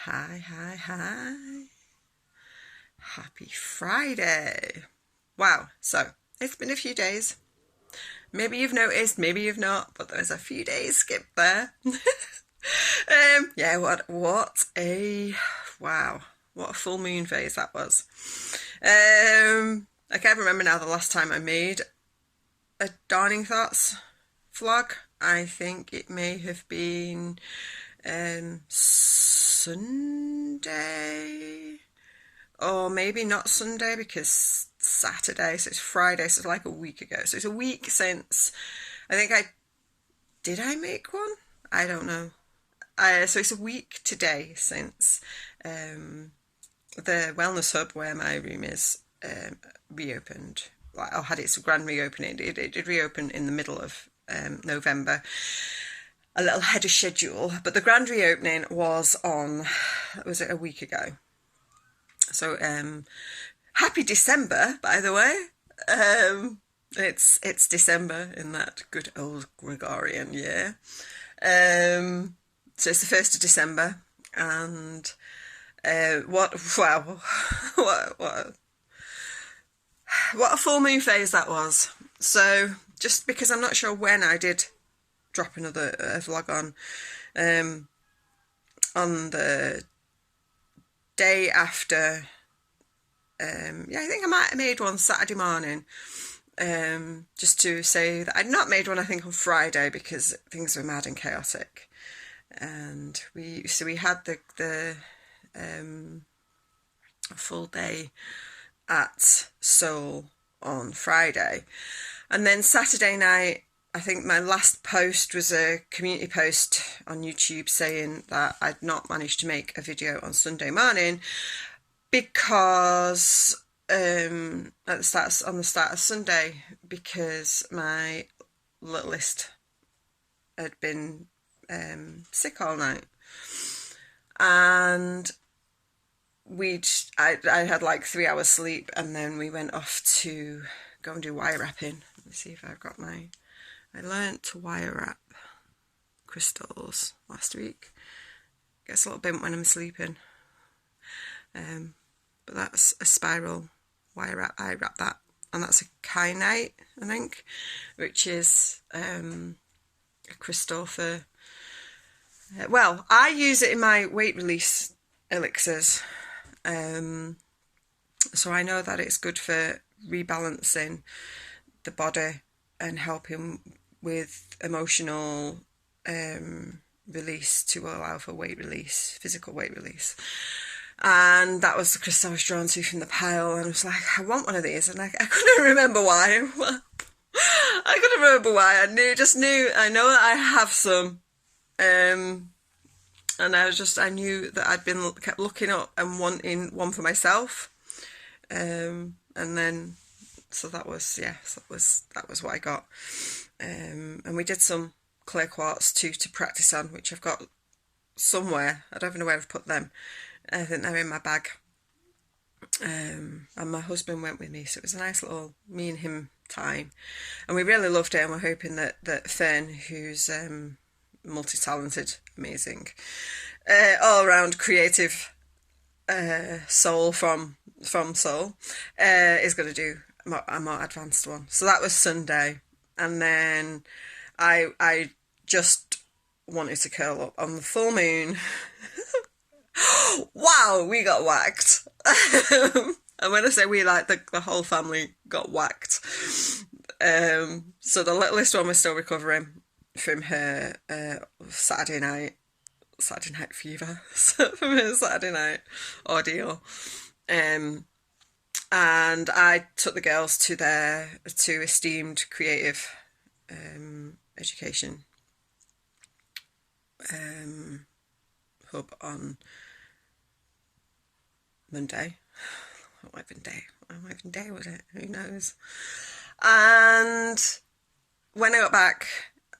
Hi. Happy Friday. Wow, so it's been a few days. Maybe you've noticed, maybe you've not, but there's a few days skipped there. Yeah, what a full moon phase that was. I can't remember now the last time I made a Darning Thoughts vlog. I think it may have been Sunday, or maybe not Sunday because Saturday, so it's Friday, so it's like a week ago. So it's a week since I make one? I don't know. So it's a week today since the wellness hub where my room is reopened. Well, had its grand reopening. It did reopen in the middle of November, a little ahead of schedule, but the grand reopening was a week ago. So happy December, by the way. It's December in that good old Gregorian year. So it's the 1st of December, and what a full moon phase that was. So just because I'm not sure when I did drop another vlog on the day after, I think I might have made one Saturday morning, just to say that I'd not made one, I think, on Friday because things were mad and chaotic, and we had the full day at Seoul on Friday, and then Saturday night I think my last post was a community post on YouTube saying that I'd not managed to make a video on Sunday morning because on the start of Sunday, because my littlest had been sick all night, and I had like 3 hours sleep, and then we went off to go and do wire wrapping. Let me see if I've got I learnt to wire wrap crystals last week. Gets a little bent when I'm sleeping. But that's a spiral wire wrap. I wrap that, and that's a kyanite, I think, which is a crystal for. Well, I use it in my weight release elixirs, so I know that it's good for rebalancing the body and helping with emotional release to allow for weight release, physical weight release. And that was the crystal I was drawn to from the pile, and I was like, I want one of these, and I couldn't remember why. I couldn't remember why. I know that I have some, and I knew that I'd kept looking up and wanting one for myself, and then so that was what I got, and we did some clear quartz too to practice on, which I've got somewhere. I don't even know where I've put them. I think they're in my bag, and my husband went with me, so it was a nice little me and him time, and we really loved it. And we're hoping that Fern, who's multi-talented, amazing, all-round creative soul from Seoul, is going to do a more advanced one. So that was Sunday, and then I just wanted to curl up on the full moon. Wow, we got whacked. And when I say we, like the whole family got whacked. So the littlest one was still recovering from her Saturday night fever, from her Saturday night ordeal. And I took the girls to esteemed creative education hub on Monday. What even day was it? Who knows? And when I got back,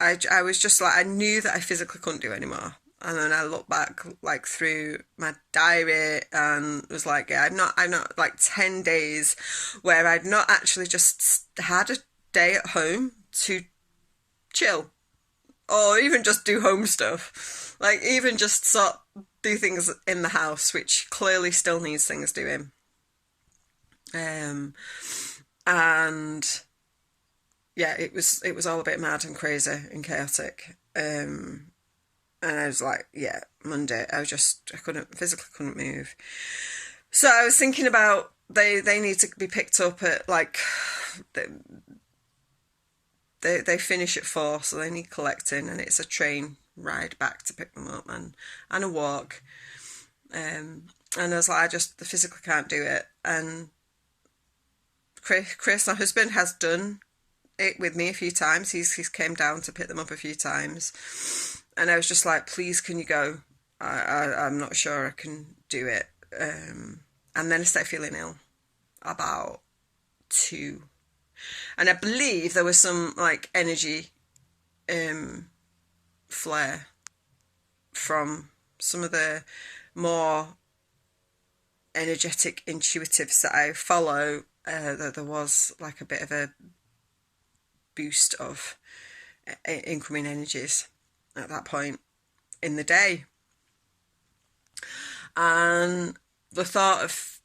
I was just like, I knew that I physically couldn't do anymore. And then I looked back like through my diary and was like, yeah, I've not like 10 days where I'd not actually just had a day at home to chill or even just do home stuff. Like, even just do things in the house, which clearly still needs things doing. And yeah, it was all a bit mad and crazy and chaotic. And I was like, yeah, Monday, I physically couldn't move. So I was thinking about, they need to be picked up at, like, they finish at 4, so they need collecting, and it's a train ride back to pick them up, and a walk. And I was like, the physically can't do it. And Chris, my husband, has done it with me a few times. He's came down to pick them up a few times, and I was just like, please, can you go? I'm not sure I can do it. And then I started feeling ill about 2, and I believe there was some, like, energy flare from some of the more energetic intuitives that I follow. That there was, like, a bit of a boost of incoming energies at that point in the day. And the thought of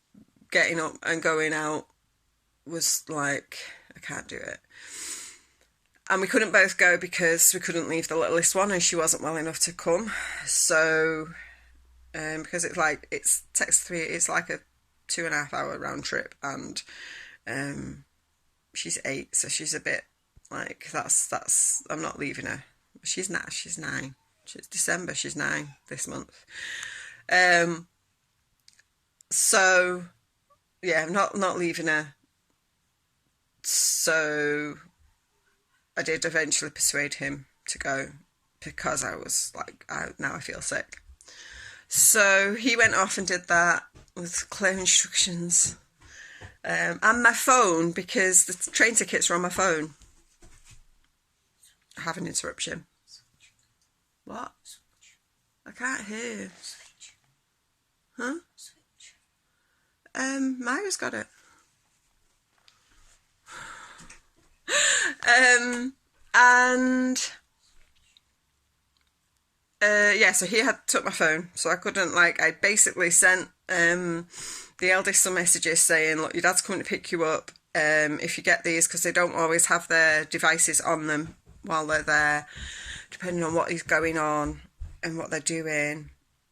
getting up and going out was like, I can't do it. And we couldn't both go because we couldn't leave the littlest one, and she wasn't well enough to come. So, because it's like, it's like a 2.5 hour round trip, and she's 8, so she's a bit like, that's I'm not leaving her. She's 9. It's December, she's 9 this month. So yeah, I'm not leaving her. So I did eventually persuade him to go, because I was like, now I feel sick. So he went off and did that with clear instructions. And my phone, because the train tickets are on my phone. I have an interruption. What? I can't hear. Huh? Maya's got it. Yeah, so he took my phone, so I couldn't, like, I basically sent the eldest some messages saying, look, your dad's coming to pick you up. If you get these, because they don't always have their devices on them while they're there, depending on what is going on and what they're doing.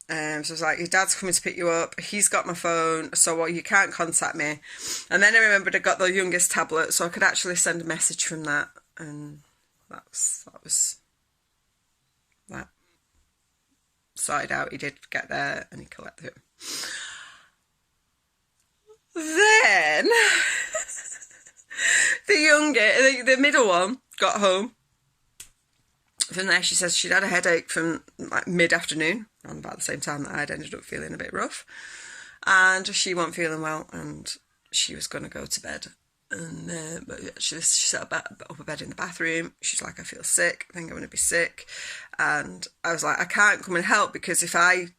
So it's like, your dad's coming to pick you up, he's got my phone, so you can't contact me. And then I remembered I got the youngest tablet, so I could actually send a message from that, and that was that sorted out. He did get there and he collected it. Then the middle one got home. From there, she says she'd had a headache from, like, mid-afternoon, around about the same time that I'd ended up feeling a bit rough, and she wasn't feeling well, and she was going to go to bed. And but she sat up a bed in the bathroom. She's like, I feel sick, I think I'm going to be sick. And I was like, I can't come and help, because if I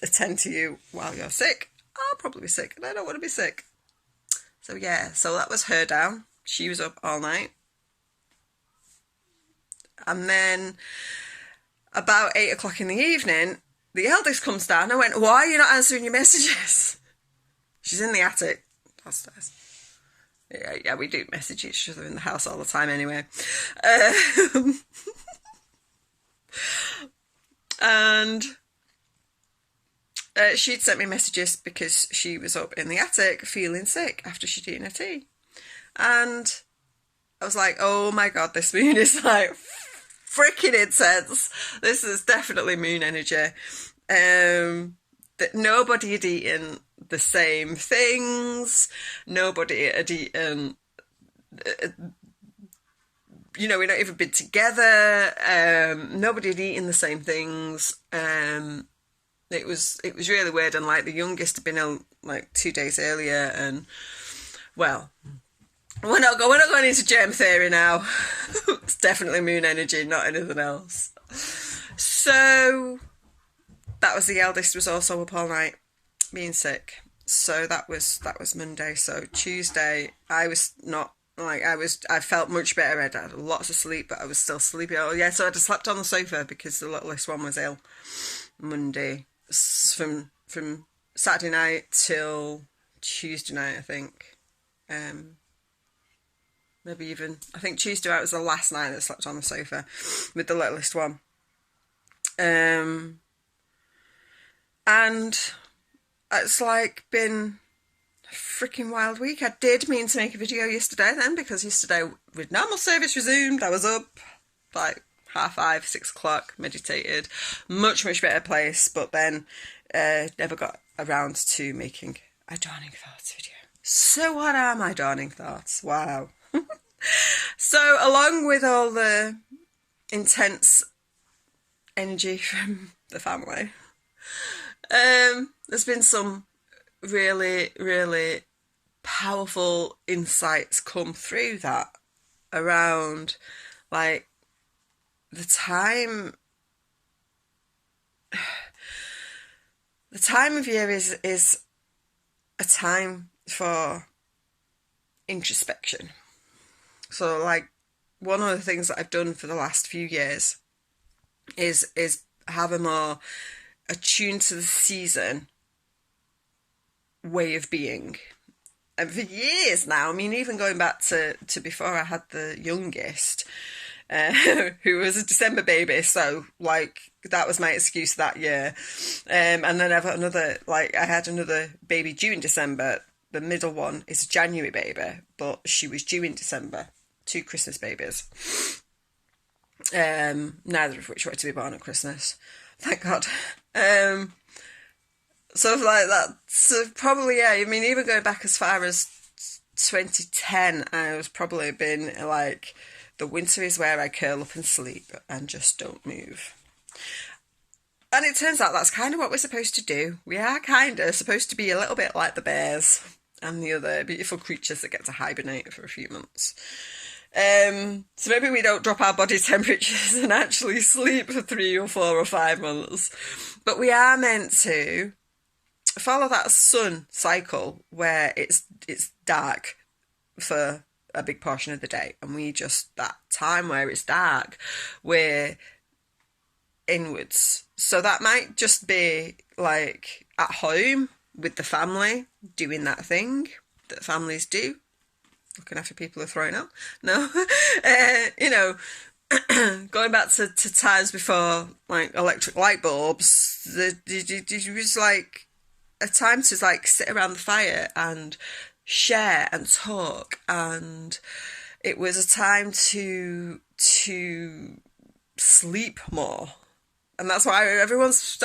attend to you while you're sick, I'll probably be sick, and I don't want to be sick. So yeah, so that was her down. She was up all night. And then about 8 o'clock in the evening, the eldest comes down. I went, why are you not answering your messages? She's in the attic downstairs. Yeah, we do message each other in the house all the time anyway. And she'd sent me messages because she was up in the attic feeling sick after she'd eaten her tea. And I was like, oh my God, this moon is, like, freaking intense. This is definitely moon energy. That nobody had eaten the same things. Nobody had eaten, we'd not even been together. Nobody had eaten the same things. It was really weird. And, like, the youngest had been ill, like, 2 days earlier. And, well, we're not going into germ theory now. It's definitely moon energy, not anything else. So that was, the eldest was also up all night being sick. So that was Monday. So Tuesday I was not Like I felt much better. I had lots of sleep, but I was still sleepy. Oh yeah, so I just slept on the sofa because the littlest one was ill Monday, from Saturday night till Tuesday night, I think. Um, Maybe even I think Tuesday night was the last night that I slept on the sofa with the littlest one. Um, and it's like been a freaking wild week. I did mean to make a video yesterday then, because yesterday with normal service resumed, I was up like 5:30, 6 o'clock, meditated, much better place, but then never got around to making a Dawning Thoughts video. So what are my Dawning Thoughts? Wow. So along with all the intense energy from the family, there's been some really powerful insights come through that around like the time of year is a time for introspection. So like one of the things that I've done for the last few years is have a more attuned to the season way of being. And for years now, I mean, even going back to before I had the youngest, who was a December baby, so like that was my excuse that year. And then I've got I had another baby due in December. The middle one is a January baby, but she was due in December. 2 Christmas babies. Neither of which were to be born at Christmas. Thank God. So like that, so probably, yeah, I mean, even going back as far as 2010, I was probably been like, the winter is where I curl up and sleep and just don't move. And it turns out that's kind of what we're supposed to do. We are kind of supposed to be a little bit like the bears and the other beautiful creatures that get to hibernate for a few months. So maybe we don't drop our body temperatures and actually sleep for 3 or 4 or 5 months. But we are meant to follow that sun cycle where it's dark for a big portion of the day, and we just, that time where it's dark, we're inwards. So that might just be like at home with the family, doing that thing that families do, looking after people who are throwing up. No, you know, going back to times before like electric light bulbs, it was like a time to like sit around the fire and share and talk, and it was a time to sleep more. And that's why everyone's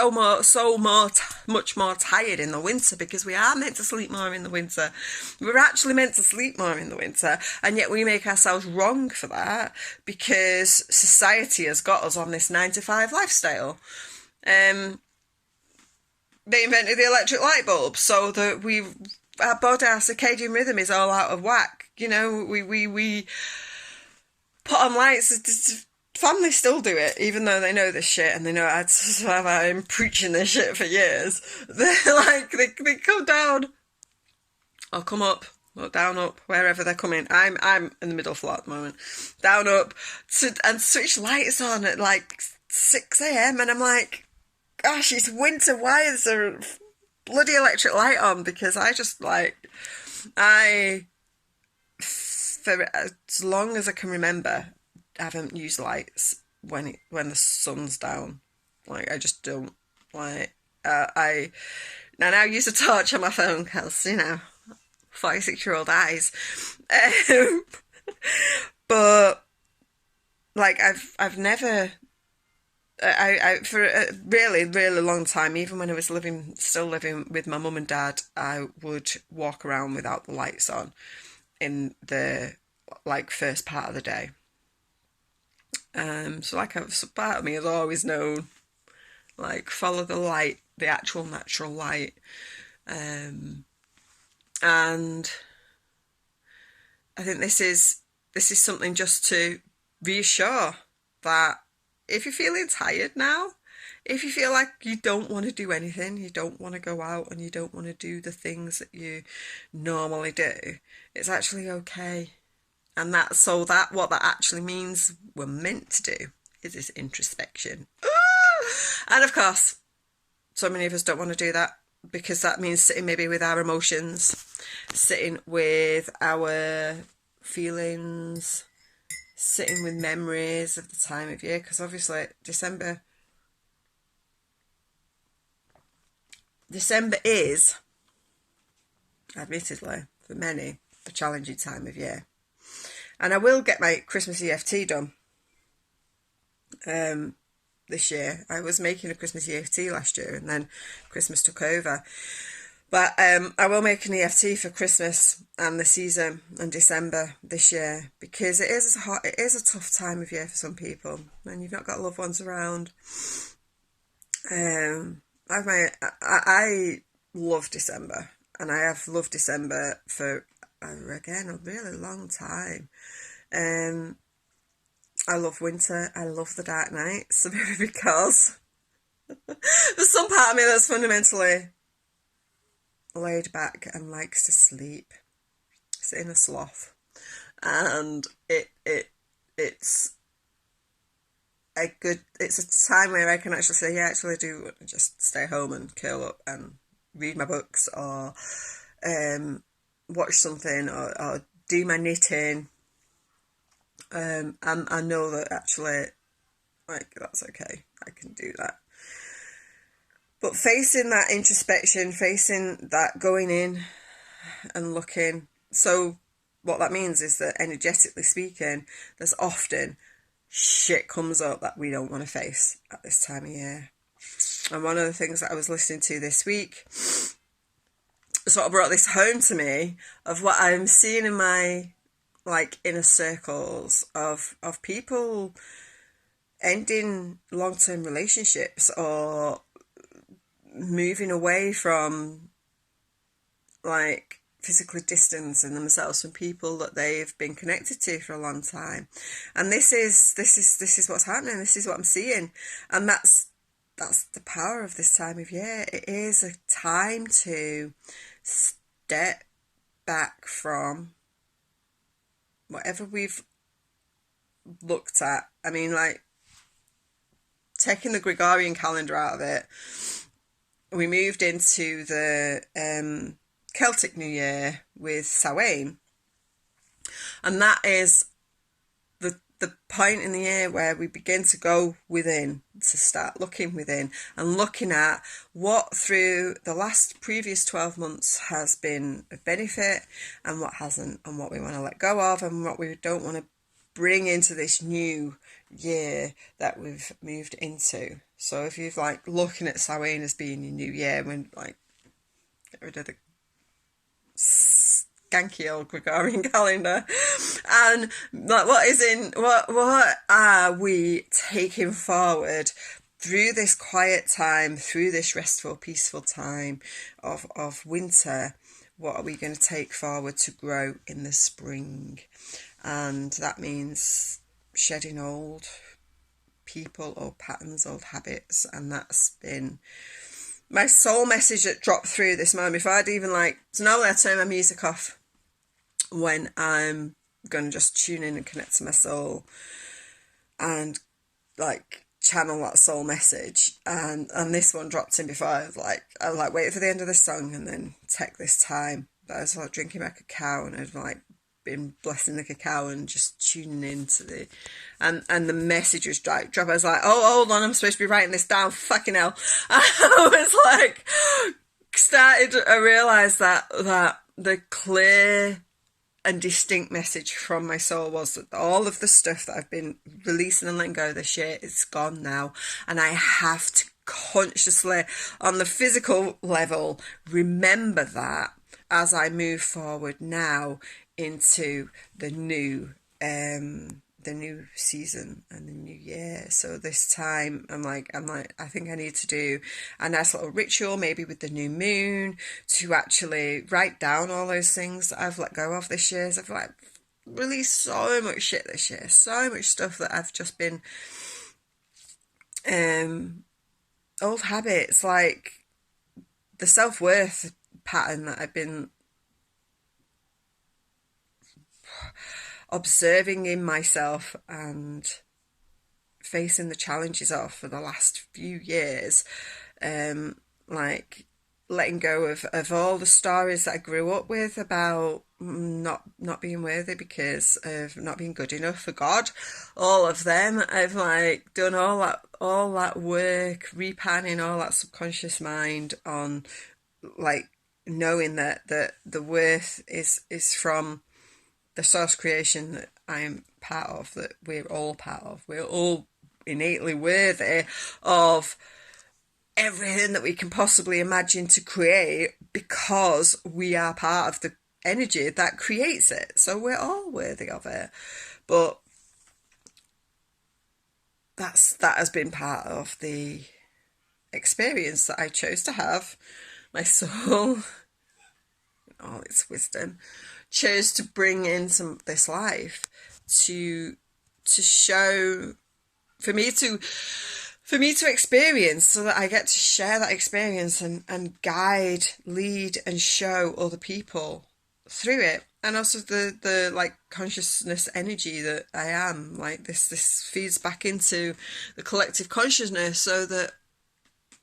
much more tired in the winter, because we are meant to sleep more in the winter. We're actually meant to sleep more in the winter, and yet we make ourselves wrong for that because society has got us on this 9 to 5 lifestyle. They invented the electric light bulb so that our body, our circadian rhythm is all out of whack. You know, we put on lights. Families still do it, even though they know this shit and they know I've been preaching this shit for years. They're like, they come down or come up or down, up, wherever they're coming. I'm in the middle floor at the moment. Down, up, and switch lights on at like 6 a.m. And I'm like, gosh, it's winter. Why is there a bloody electric light on? Because I just like, for as long as I can remember, I haven't used lights when the sun's down. Like, I just don't. Like, I now use a torch on my phone because, you know, 46-year-old eyes. But like, I've never. I for a really long time, even when I was still living with my mum and dad, I would walk around without the lights on in the like first part of the day. So like a part of me has always known, like, follow the light, the actual natural light. And I think this is something just to reassure that if you're feeling tired now, if you feel like you don't want to do anything, you don't want to go out and you don't want to do the things that you normally do, it's actually okay. And what that actually means we're meant to do is this introspection. And of course, so many of us don't want to do that, because that means sitting maybe with our emotions, sitting with our feelings, sitting with memories of the time of year, because obviously December is, admittedly, for many, a challenging time of year. And I will get my Christmas EFT done this year. I was making a Christmas EFT last year, and then Christmas took over. But I will make an EFT for Christmas and the season and December this year, because it is a tough time of year for some people, and you've not got loved ones around. I love December, and I have loved December for again a really long time. I love winter. I love the dark nights, because there's some part of me that's fundamentally laid back and likes to sleep. It's in a sloth, and it's a time where I can actually say, yeah, actually I do just stay home and curl up and read my books, or watch something, or do my knitting. And I know that actually, like, that's okay. I can do that. But facing that introspection, facing that going in and looking. So what that means is that, energetically speaking, there's often shit comes up that we don't want to face at this time of year. And one of the things that I was listening to this week sort of brought this home to me, of what I'm seeing in my inner circles of people ending long-term relationships, or moving away from physically distancing themselves from people that they've been connected to for a long time. And this is what's happening. This is what I'm seeing. And that's the power of this time of year. It is a time to step back from whatever we've looked at. I mean, taking the Gregorian calendar out of it, we moved into the Celtic New Year with Samhain, and that is the point in the year where we begin to go within, to start looking within and looking at what through the previous 12 months has been a benefit, and what hasn't, and what we want to let go of, and what we don't want to bring into this new year that we've moved into. So if you've looking at Samhain as being your new year, when get rid of the skanky old Gregorian calendar, and what are we taking forward through this quiet time, through this restful, peaceful time of winter? What are we going to take forward to grow in the spring? And that means shedding old people, old patterns, old habits. And that's been my soul message that dropped through this moment. Before I'd even so normally I turn my music off when I'm going to just tune in and connect to my soul and channel that soul message. And this one dropped in before. I was wait for the end of the song and then take this time. But I was drinking my cacao, and I'd been blessing the cacao and just tuning into the and the message was drop. I was oh, hold on, I'm supposed to be writing this down, fucking hell. I was I realised that the clear and distinct message from my soul was that all of the stuff that I've been releasing and letting go this year, it's gone now, and I have to consciously, on the physical level, remember that as I move forward now into the new season and the new year. So this time I think I need to do a nice little ritual, maybe with the new moon, to actually write down all those things that I've let go of this year. So I've released so much shit this year, so much stuff that I've just been old habits, the self-worth pattern that I've been observing in myself and facing the challenges of for the last few years, like letting go of all the stories that I grew up with about not being worthy because of not being good enough for God. All of them, I've like done all that work, repanning all that subconscious mind on like knowing that the worth is from the source creation that I am part of, that we're all part of. We're all innately worthy of everything that we can possibly imagine to create because we are part of the energy that creates it. So we're all worthy of it. But that has been part of the experience that I chose to have. My soul, all its wisdom, chose to bring into this life to show for me to experience, so that I get to share that experience and guide, lead and show other people through it. And also the like consciousness energy that I am, like this feeds back into the collective consciousness, so that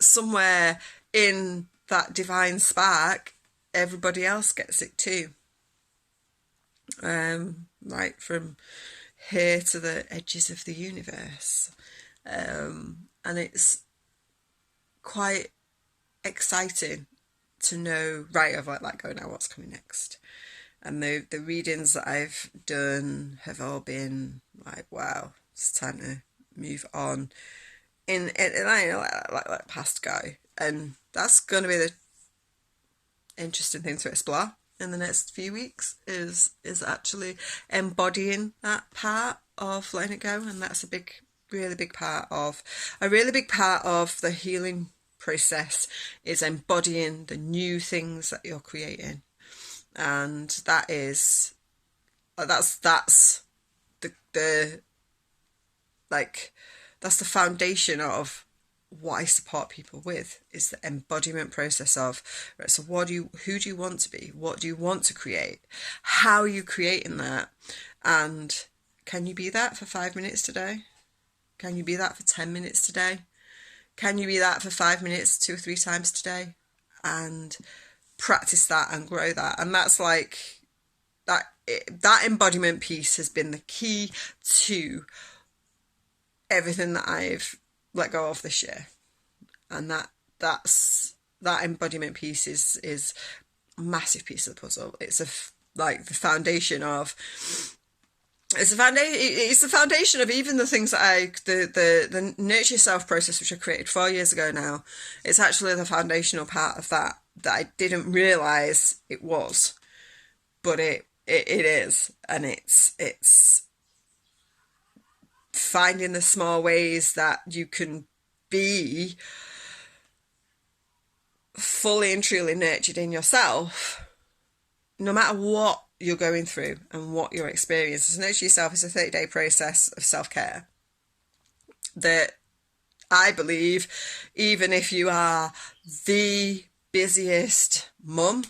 somewhere in that divine spark everybody else gets it too. Right from here to the edges of the universe. And it's quite exciting to know, right, I've let go now, what's coming next. And the readings that I've done have all been like, wow, it's time to move on in like past go. And that's going to be the interesting thing to explore in the next few weeks, is actually embodying that part of letting it go. And that's a really big part of the healing process, is embodying the new things that you're creating. And that's the like that's the foundation of what I support people with, is the embodiment process of, right, so who do you want to be? What do you want to create? How are you creating that? And can you be that for 5 minutes today? Can you be that for 10 minutes today? Can you be that for 5 minutes 2 or 3 times today? And practice that and grow that. And that's like that embodiment piece has been the key to everything that I've let go of this year. And that embodiment piece is a massive piece of the puzzle. It's the foundation of it's the foundation of even the things that the nurture yourself process, which I created 4 years ago now. It's actually the foundational part of that I didn't realize it was, but it is. And it's finding the small ways that you can be fully and truly nurtured in yourself, no matter what you're going through and what your experience is. Nurture yourself is a 30-day process of self-care that I believe, even if you are the busiest mum,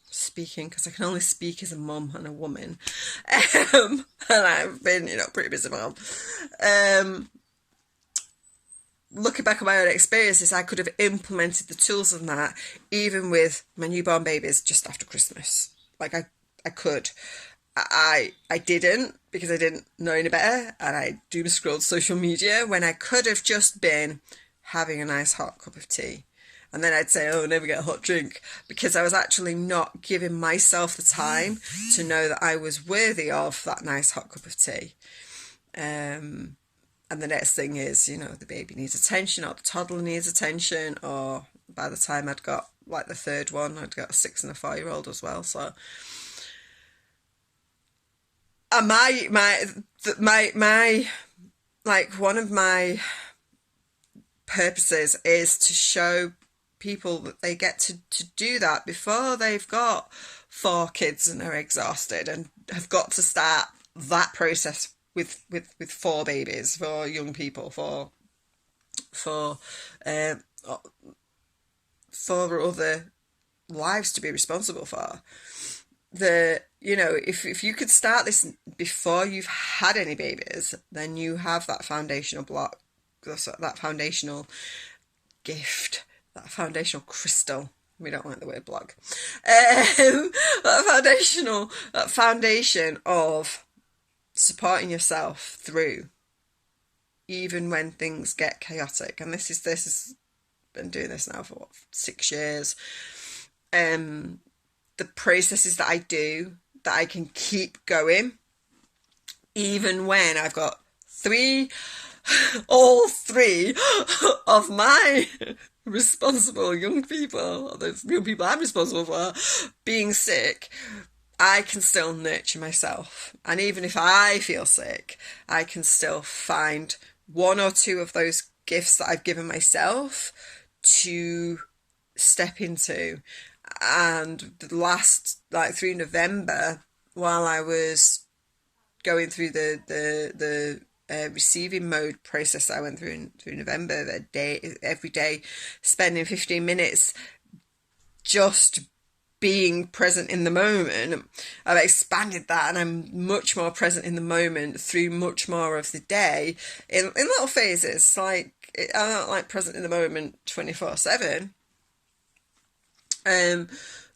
speaking because I can only speak as a mum and a woman, and I've been, pretty busy mum. Looking back at my own experiences, I could have implemented the tools of that even with my newborn babies just after Christmas. Like I could. I didn't, because I didn't know any better, and I doom scrolled social media when I could have just been having a nice hot cup of tea. And then I'd say, oh, never get a hot drink, because I was actually not giving myself the time to know that I was worthy of that nice hot cup of tea. And the next thing is, the baby needs attention, or the toddler needs attention, or by the time I'd got like the third one, I'd got a 6 and a 4-year-old as well. So, and my like one of my purposes is to show people that they get to do that before they've got 4 kids and are exhausted and have got to start that process with 4 babies, for young people, for other lives to be responsible for. if you could start this before you've had any babies, then you have that foundational block, that foundational gift, that foundational crystal. We don't like the word block. That foundation of supporting yourself through, even when things get chaotic. And this is been doing this now for 6 years. The processes that I do, that I can keep going, even when I've got all three of my responsible young people, the young people I'm responsible for, being sick, I can still nurture myself. And even if I feel sick, I can still find one or two of those gifts that I've given myself to step into. And the last, through November, while I was going through the receiving mode process I went through November, every day, spending 15 minutes just being present in the moment, I've expanded that, and I'm much more present in the moment through much more of the day in little phases. I'm not present in the moment 24/7.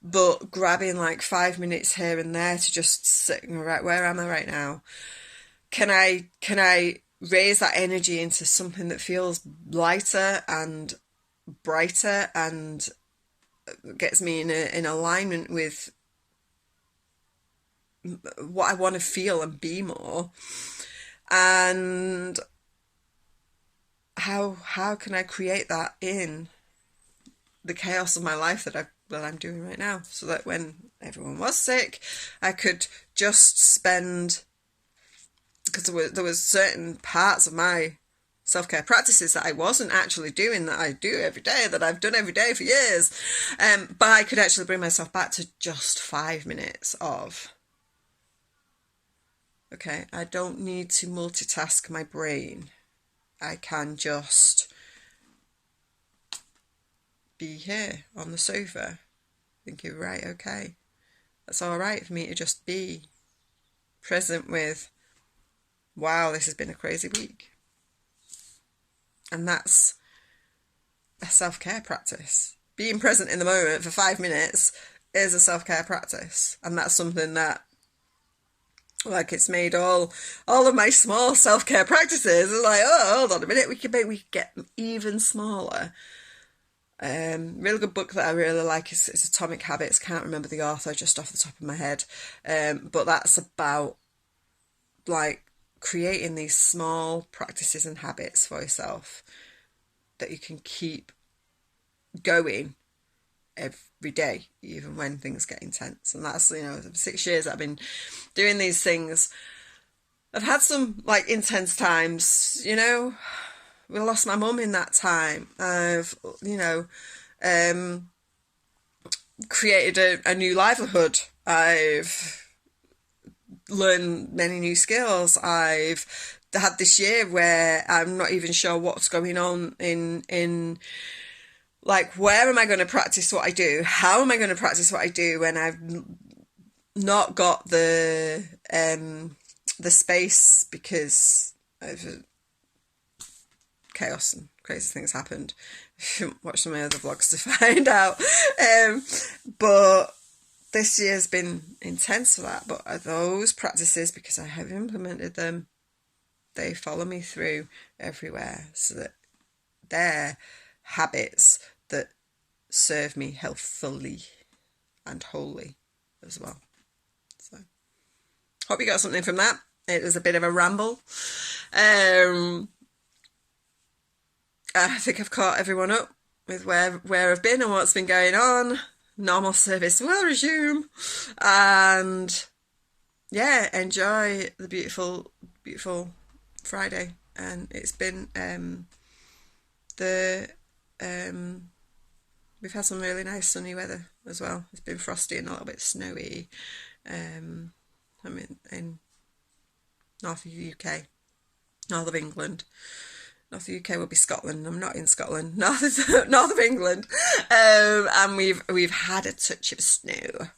But grabbing 5 minutes here and there to just sit, right, where am I right now? Can I raise that energy into something that feels lighter and brighter and gets me in alignment with what I want to feel and be more? And how can I create that in the chaos of my life that I'm doing right now, so that when everyone was sick, I could just spend, because there was certain parts of my self-care practices that I wasn't actually doing, that I do every day, that I've done every day for years, but I could actually bring myself back to just 5 minutes of, okay, I don't need to multitask my brain. I can just be here on the sofa thinking, right, okay, that's all right for me to just be present with, wow, this has been a crazy week. And that's a self-care practice. Being present in the moment for 5 minutes is a self-care practice. And that's something that, it's made all of my small self-care practices hold on a minute, we could get even smaller. Really good book that I really like is Atomic Habits. Can't remember the author just off the top of my head, but that's about creating these small practices and habits for yourself that you can keep going every day, even when things get intense. And that's, 6 years I've been doing these things. I've had some intense times, we lost my mum in that time. I've, created a new livelihood. I've learned many new skills. I've had this year where I'm not even sure what's going on in where am I going to practice what I do? How am I going to practice what I do when I've not got the space, because of chaos and crazy things happened. Watch some of my other vlogs to find out. But this year's been intense for that. But those practices, because I have implemented them, they follow me through everywhere, so that they're habits that serve me healthfully and wholly as well. So hope you got something from that. It was a bit of a ramble. I think I've caught everyone up with where I've been and what's been going on. Normal service will resume, and yeah, enjoy the beautiful Friday. And it's been we've had some really nice sunny weather as well. It's been frosty and a little bit snowy. I'm in north of the UK, north of England. North of the UK will be Scotland. I'm not in Scotland. North of England, and we've had a touch of snow.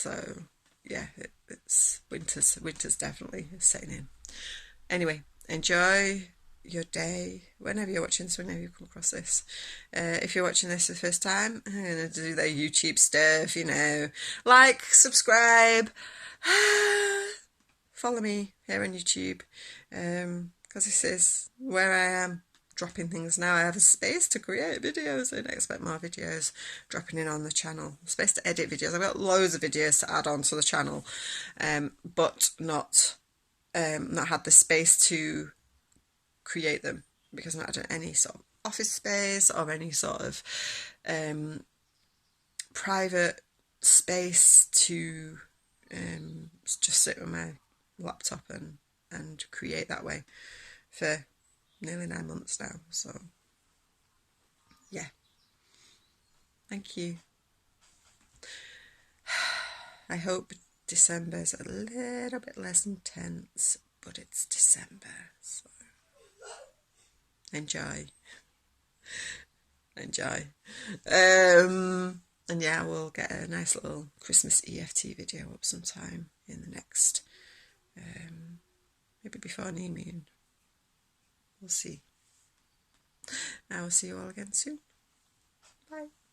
So yeah, it's winter's definitely setting in. Anyway, enjoy your day whenever you're watching this, whenever you come across this. If you're watching this for the first time, I'm going to do their YouTube stuff, like, subscribe, follow me here on YouTube, because this is where I am dropping things now. I have a space to create videos and expect more videos dropping in on the channel. Space to edit videos. I've got loads of videos to add on to the channel, but not had the space to create them because I've not had any sort of office space or any sort of private space to just sit with my laptop and create that way for nearly 9 months now. So yeah, thank you. I hope December's a little bit less intense, but it's December, so enjoy. And yeah, we'll get a nice little Christmas EFT video up sometime in the next, maybe before New Moon. We'll see. I will see you all again soon. Bye.